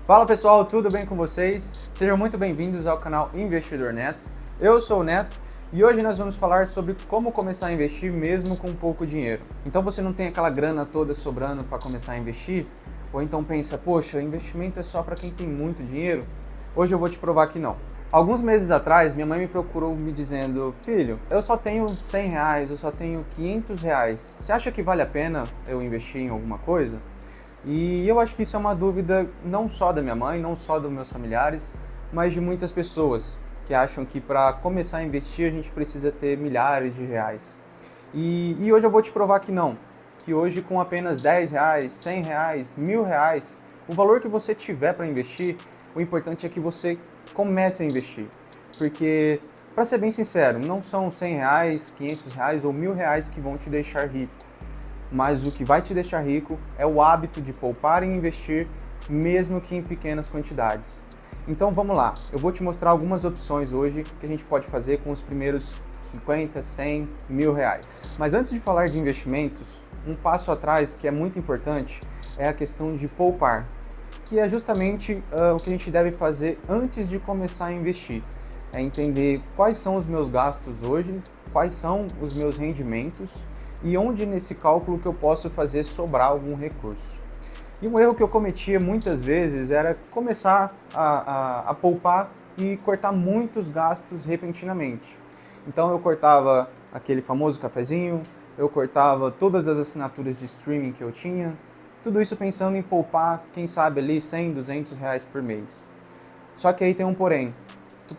Fala pessoal, tudo bem com vocês? Sejam muito bem-vindos ao canal Investidor Neto. Eu sou o Neto e hoje nós vamos falar sobre como começar a investir mesmo com pouco dinheiro. Então você não tem aquela grana toda sobrando para começar a investir? Ou então pensa, poxa, investimento é só para quem tem muito dinheiro? Hoje eu vou te provar que não. Alguns meses atrás, minha mãe me procurou me dizendo, filho, eu só tenho R$ 100, eu só tenho R$ 500. Você acha que vale a pena eu investir em alguma coisa? E eu acho que isso é uma dúvida não só da minha mãe, não só dos meus familiares, mas de muitas pessoas que acham que para começar a investir a gente precisa ter milhares de reais. E hoje eu vou te provar que não, que hoje com apenas R$ 10, R$ 100, R$ 1.000, o valor que você tiver para investir, o importante é que você comece a investir. Porque, para ser bem sincero, não são R$ 100, R$ 500 ou R$ 1.000 que vão te deixar rico. Mas o que vai te deixar rico é o hábito de poupar e investir, mesmo que em pequenas quantidades. Então vamos lá, eu vou te mostrar algumas opções hoje que a gente pode fazer com os primeiros 50, 100, R$ 1.000. Mas antes de falar de investimentos, um passo atrás que é muito importante é a questão de poupar, que é justamente o que a gente deve fazer antes de começar a investir. É entender quais são os meus gastos hoje, quais são os meus rendimentos, e onde nesse cálculo que eu posso fazer sobrar algum recurso. E um erro que eu cometia muitas vezes era começar a poupar e cortar muitos gastos repentinamente. Então eu cortava aquele famoso cafezinho, eu cortava todas as assinaturas de streaming que eu tinha, tudo isso pensando em poupar, quem sabe ali R$ 100, R$ 200 por mês. Só que aí tem um porém.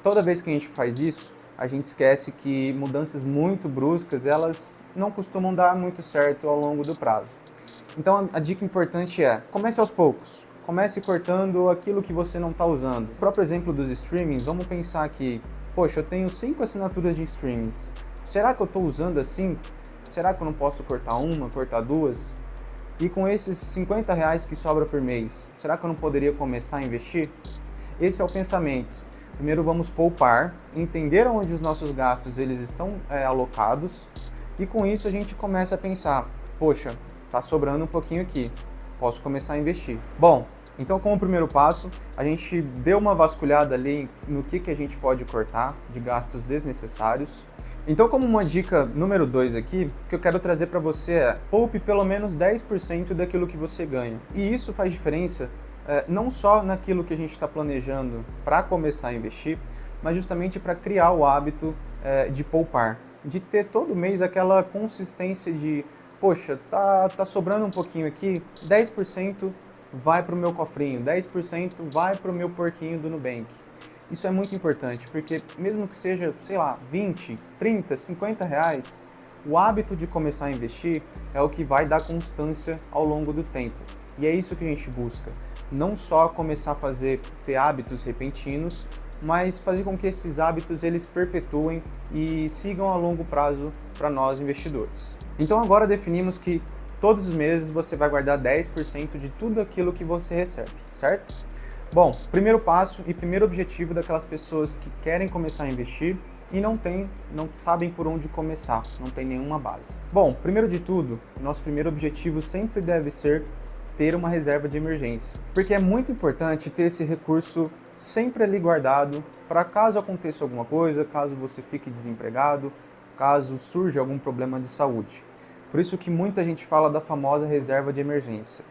Toda vez que a gente faz isso, a gente esquece que mudanças muito bruscas, elas não costumam dar muito certo ao longo do prazo. Então a dica importante é, comece aos poucos. Comece cortando aquilo que você não está usando. O próprio exemplo dos streamings, vamos pensar que, poxa, eu tenho 5 assinaturas de streamings. Será que eu estou usando as 5? Será que eu não posso cortar uma, cortar duas? E com esses R$ 50 que sobra por mês, será que eu não poderia começar a investir? Esse é o pensamento. Primeiro vamos poupar, entender onde os nossos gastos eles estão alocados e com isso a gente começa a pensar, poxa, está sobrando um pouquinho aqui, posso começar a investir. Bom, então como primeiro passo, a gente deu uma vasculhada ali no que a gente pode cortar de gastos desnecessários. Então como uma dica número 2 aqui, o que eu quero trazer para você é, poupe pelo menos 10% daquilo que você ganha. E isso faz diferença não só naquilo que a gente está planejando para começar a investir, mas justamente para criar o hábito de poupar, de ter todo mês aquela consistência de, poxa, tá sobrando um pouquinho aqui, 10% vai para o meu cofrinho, 10% vai para o meu porquinho do Nubank. Isso é muito importante, porque mesmo que seja, sei lá, 20, 30, R$ 50, o hábito de começar a investir é o que vai dar constância ao longo do tempo. E é isso que a gente busca. Não só começar a ter hábitos repentinos, mas fazer com que esses hábitos eles perpetuem e sigam a longo prazo para nós investidores. Então agora definimos que todos os meses você vai guardar 10% de tudo aquilo que você recebe, certo? Bom, primeiro passo e primeiro objetivo daquelas pessoas que querem começar a investir e não sabem por onde começar, não tem nenhuma base. Bom, primeiro de tudo, nosso primeiro objetivo sempre deve ser ter uma reserva de emergência, porque é muito importante ter esse recurso sempre ali guardado para caso aconteça alguma coisa, caso você fique desempregado, caso surja algum problema de saúde. Por isso que muita gente fala da famosa reserva de emergência.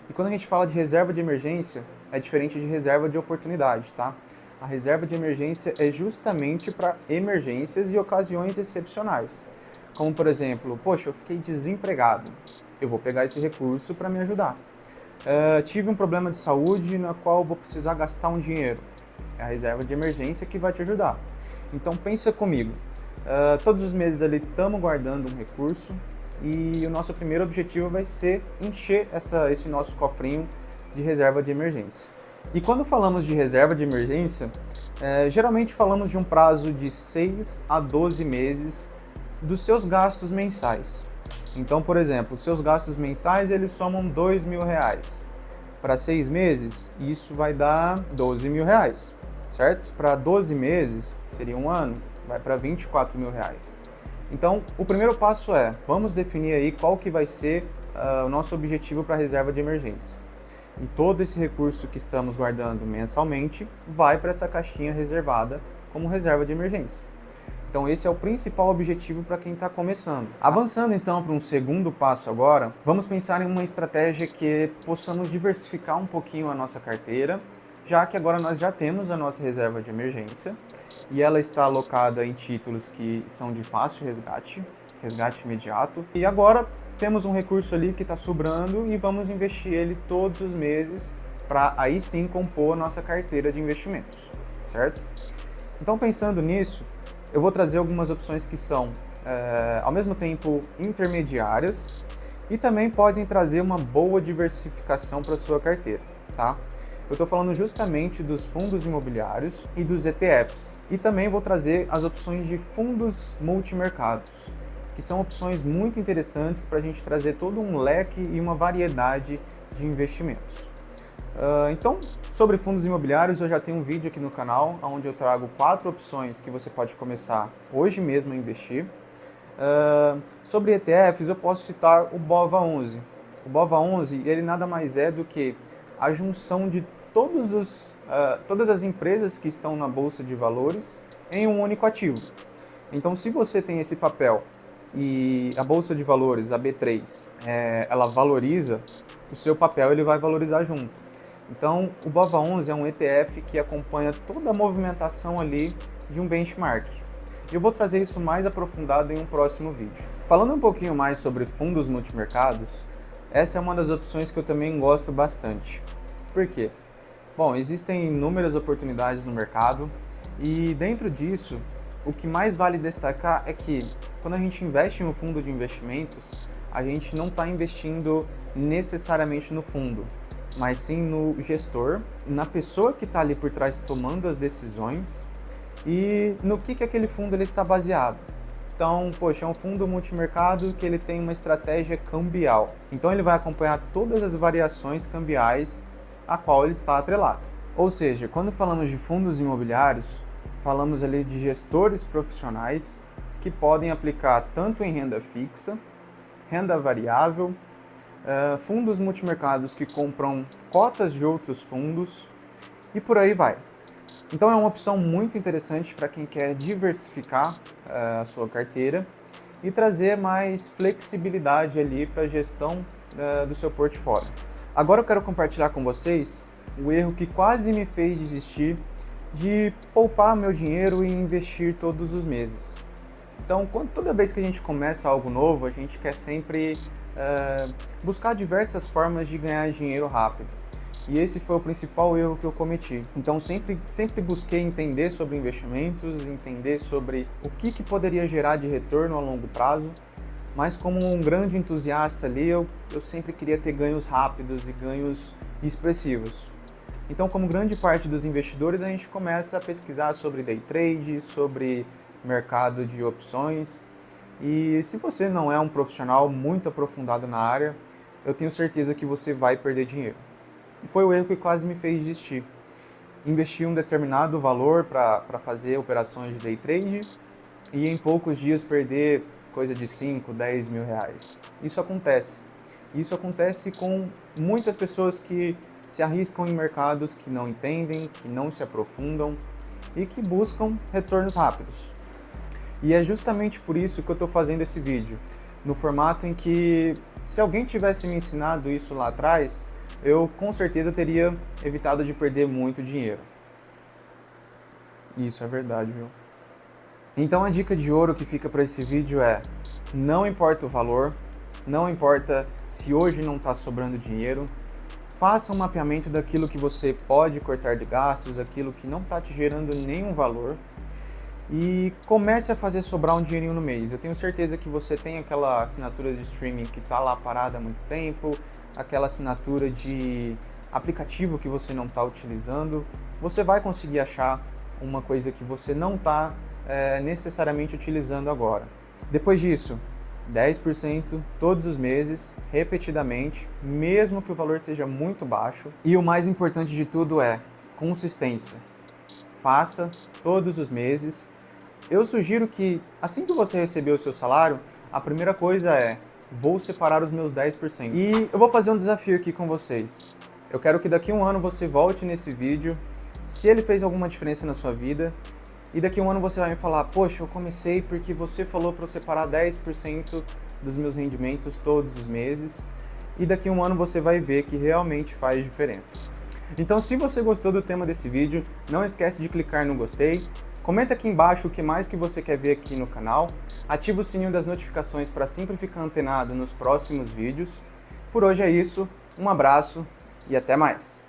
E quando a gente fala de reserva de emergência, é diferente de reserva de oportunidade, tá? A reserva de emergência é justamente para emergências e ocasiões excepcionais. Como, por exemplo, poxa, eu fiquei desempregado, eu vou pegar esse recurso para me ajudar. Tive um problema de saúde na qual vou precisar gastar um dinheiro. É a reserva de emergência que vai te ajudar. Então pensa comigo, todos os meses ali estamos guardando um recurso e o nosso primeiro objetivo vai ser encher esse nosso cofrinho de reserva de emergência. E quando falamos de reserva de emergência, geralmente falamos de um prazo de 6 a 12 meses dos seus gastos mensais. Então, por exemplo, seus gastos mensais eles somam R$ 2.000. Para 6 meses, isso vai dar R$ 12.000, certo? Para 12 meses, que seria um ano, vai para R$ 24.000. Então, o primeiro passo vamos definir aí qual que vai ser o nosso objetivo para a reserva de emergência. E todo esse recurso que estamos guardando mensalmente vai para essa caixinha reservada como reserva de emergência. Então esse é o principal objetivo para quem está começando. Avançando então para um segundo passo agora, vamos pensar em uma estratégia que possamos diversificar um pouquinho a nossa carteira, já que agora nós já temos a nossa reserva de emergência e ela está alocada em títulos que são de fácil resgate, resgate imediato. E agora temos um recurso ali que está sobrando e vamos investir ele todos os meses para aí sim compor a nossa carteira de investimentos, certo? Então pensando nisso, eu vou trazer algumas opções que são, ao mesmo tempo, intermediárias e também podem trazer uma boa diversificação para a sua carteira, tá? Eu estou falando justamente dos fundos imobiliários e dos ETFs. E também vou trazer as opções de fundos multimercados, que são opções muito interessantes para a gente trazer todo um leque e uma variedade de investimentos. Então, sobre fundos imobiliários, eu já tenho um vídeo aqui no canal, onde eu trago 4 opções que você pode começar hoje mesmo a investir. Sobre ETFs, eu posso citar o BOVA11. O BOVA11, ele nada mais é do que a junção de todas as empresas que estão na Bolsa de Valores em um único ativo. Então, se você tem esse papel e a Bolsa de Valores, a B3, ela valoriza, o seu papel ele vai valorizar junto. Então, o BOVA11 é um ETF que acompanha toda a movimentação ali de um benchmark. Eu vou trazer isso mais aprofundado em um próximo vídeo. Falando um pouquinho mais sobre fundos multimercados, essa é uma das opções que eu também gosto bastante. Por quê? Bom, existem inúmeras oportunidades no mercado e dentro disso, o que mais vale destacar é que quando a gente investe em um fundo de investimentos, a gente não está investindo necessariamente no fundo, mas sim no gestor, na pessoa que está ali por trás tomando as decisões e no que aquele fundo ele está baseado. Então, poxa, é um fundo multimercado que ele tem uma estratégia cambial. Então ele vai acompanhar todas as variações cambiais a qual ele está atrelado. Ou seja, quando falamos de fundos imobiliários, falamos ali de gestores profissionais que podem aplicar tanto em renda fixa, renda variável, fundos multimercados que compram cotas de outros fundos e por aí vai. Então é uma opção muito interessante para quem quer diversificar a sua carteira e trazer mais flexibilidade ali para a gestão do seu portfólio. Agora eu quero compartilhar com vocês o erro que quase me fez desistir de poupar meu dinheiro e investir todos os meses. Então, toda vez que a gente começa algo novo, a gente quer sempre buscar diversas formas de ganhar dinheiro rápido. E esse foi o principal erro que eu cometi. Então, sempre busquei entender sobre investimentos, entender sobre o que poderia gerar de retorno a longo prazo. Mas como um grande entusiasta ali, eu sempre queria ter ganhos rápidos e ganhos expressivos. Então, como grande parte dos investidores, a gente começa a pesquisar sobre day trade, sobre mercado de opções. E se você não é um profissional muito aprofundado na área, eu tenho certeza que você vai perder dinheiro. E foi o erro que quase me fez desistir. Investi um determinado valor para fazer operações de day trade e em poucos dias perder coisa de 5, 10 mil reais. Isso acontece. Isso acontece com muitas pessoas que se arriscam em mercados que não entendem, que não se aprofundam e que buscam retornos rápidos. E é justamente por isso que eu estou fazendo esse vídeo, no formato em que, se alguém tivesse me ensinado isso lá atrás, eu com certeza teria evitado de perder muito dinheiro. Isso é verdade, viu? Então a dica de ouro que fica para esse vídeo é: não importa o valor, não importa se hoje não está sobrando dinheiro, faça um mapeamento daquilo que você pode cortar de gastos, aquilo que não está te gerando nenhum valor e comece a fazer sobrar um dinheirinho no mês. Eu tenho certeza que você tem aquela assinatura de streaming que está lá parada há muito tempo, aquela assinatura de aplicativo que você não está utilizando. Você vai conseguir achar uma coisa que você não está necessariamente utilizando agora. Depois disso, 10% todos os meses, repetidamente, mesmo que o valor seja muito baixo. E o mais importante de tudo é consistência. Faça todos os meses. Eu sugiro que, assim que você receber o seu salário, a primeira coisa é: vou separar os meus 10%. E eu vou fazer um desafio aqui com vocês. Eu quero que daqui a um ano você volte nesse vídeo, se ele fez alguma diferença na sua vida, e daqui a um ano você vai me falar, poxa, eu comecei porque você falou para eu separar 10% dos meus rendimentos todos os meses, e daqui a um ano você vai ver que realmente faz diferença. Então, se você gostou do tema desse vídeo, não esquece de clicar no gostei, comenta aqui embaixo o que mais que você quer ver aqui no canal, ativa o sininho das notificações para sempre ficar antenado nos próximos vídeos. Por hoje é isso, um abraço e até mais!